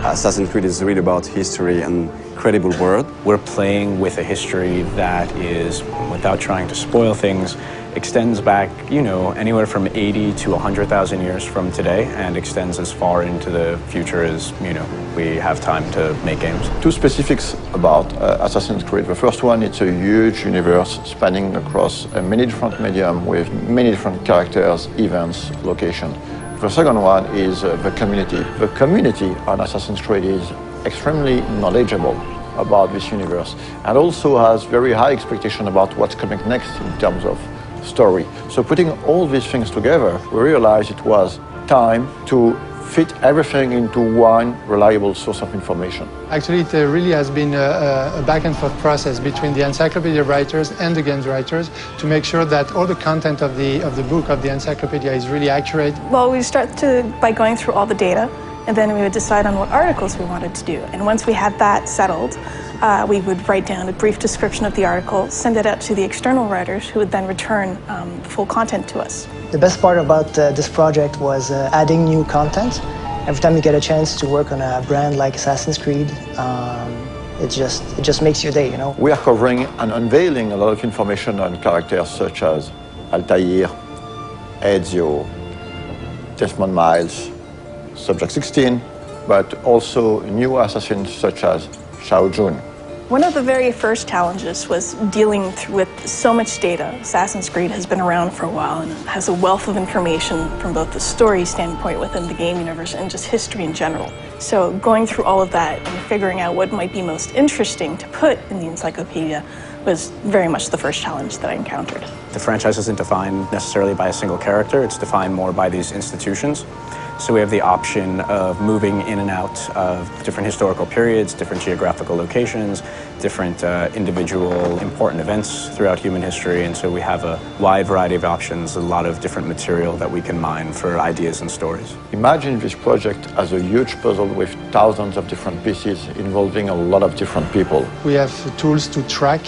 Assassin's Creed is really about history and credible world. We're playing with a history that is, without trying to spoil things, extends back, anywhere from 80 to 100,000 years from today and extends as far into the future as, we have time to make games. Two specifics about Assassin's Creed. The first one, it's a huge universe spanning across many different mediums with many different characters, events, locations. The second one is the community. The community on Assassin's Creed is extremely knowledgeable about this universe and also has very high expectation about what's coming next in terms of story. So putting all these things together, we realized it was time to fit everything into one reliable source of information. Actually, it really has been a back and forth process between the Encyclopedia writers and the games writers to make sure that all the content of the book, of the Encyclopedia, is really accurate. Well, we start by going through all the data, and then we would decide on what articles we wanted to do. And once we had that settled, we would write down a brief description of the article, send it out to the external writers, who would then return full content to us. The best part about this project was adding new content. Every time you get a chance to work on a brand like Assassin's Creed, it just makes your day, We are covering and unveiling a lot of information on characters such as Altair, Ezio, Desmond Miles, Subject 16, but also new assassins such as Shao Jun. One of the very first challenges was dealing with so much data. Assassin's Creed has been around for a while and has a wealth of information from both the story standpoint within the game universe and just history in general. So going through all of that and figuring out what might be most interesting to put in the encyclopedia was very much the first challenge that I encountered. The franchise isn't defined necessarily by a single character, it's defined more by these institutions. So we have the option of moving in and out of different historical periods, different geographical locations, different individual important events throughout human history. And so we have a wide variety of options, a lot of different material that we can mine for ideas and stories. Imagine this project as a huge puzzle with thousands of different pieces involving a lot of different people. We have tools to track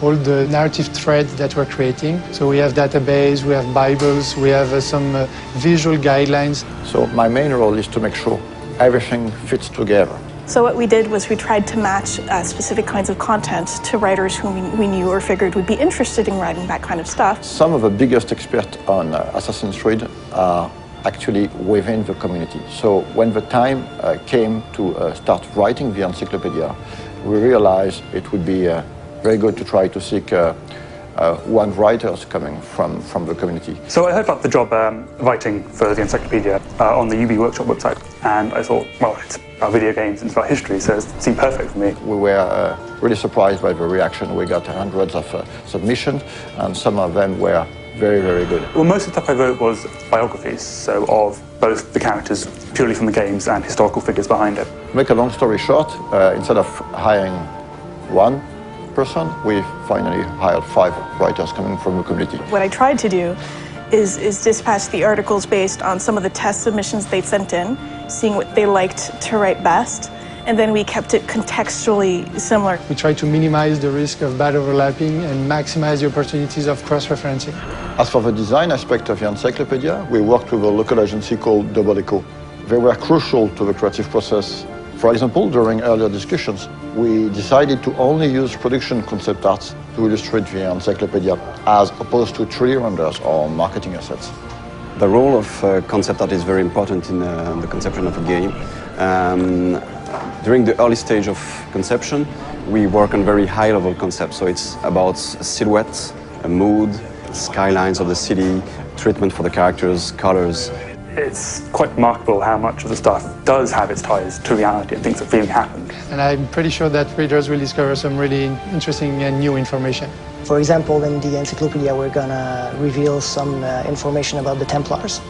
all the narrative threads that we're creating. So we have database, we have Bibles, we have some visual guidelines. So my main role is to make sure everything fits together. So what we did was we tried to match specific kinds of content to writers whom we knew or figured would be interested in writing that kind of stuff. Some of the biggest experts on Assassin's Creed are actually within the community. So when the time came to start writing the encyclopedia, we realized it would be very good to try to seek one writers coming from the community. So I heard about the job writing for the Encyclopedia on the UB Workshop website, and I thought, well, it's about video games and it's about history, so it seemed perfect for me. We were really surprised by the reaction. We got hundreds of submissions, and some of them were very, very good. Well, most of the stuff I wrote was biographies, so of both the characters purely from the games and historical figures behind it. To make a long story short, instead of hiring one person, we finally hired 5 writers coming from the community. What I tried to do is dispatch the articles based on some of the test submissions they'd sent in, seeing what they liked to write best, and then we kept it contextually similar. We try to minimize the risk of bad overlapping and maximize the opportunities of cross-referencing. As for the design aspect of the encyclopedia, we worked with a local agency called Double Echo. They were crucial to the creative process. For example, during earlier discussions, we decided to only use production concept arts to illustrate the encyclopedia, as opposed to 3D renders or marketing assets. The role of concept art is very important in the conception of a game. During the early stage of conception, we work on very high-level concepts. So it's about silhouettes, a mood, skylines of the city, treatment for the characters, colors. It's quite remarkable how much of the stuff does have its ties to reality and things that really happened. And I'm pretty sure that readers will discover some really interesting and new information. For example, in the encyclopedia, we're gonna reveal some information about the Templars,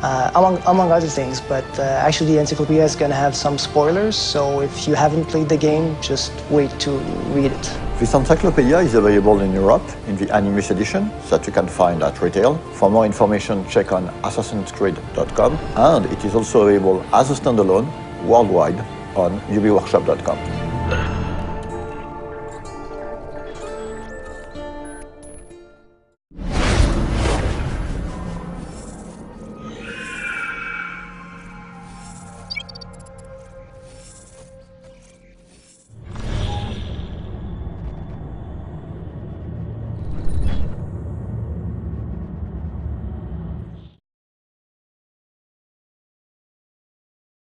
among other things. But actually, the encyclopedia is gonna have some spoilers. So if you haven't played the game, just wait to read it. This encyclopedia is available in Europe in the Animus edition that you can find at retail. For more information, check on assassinscreed.com, and it is also available as a standalone worldwide on ubworkshop.com.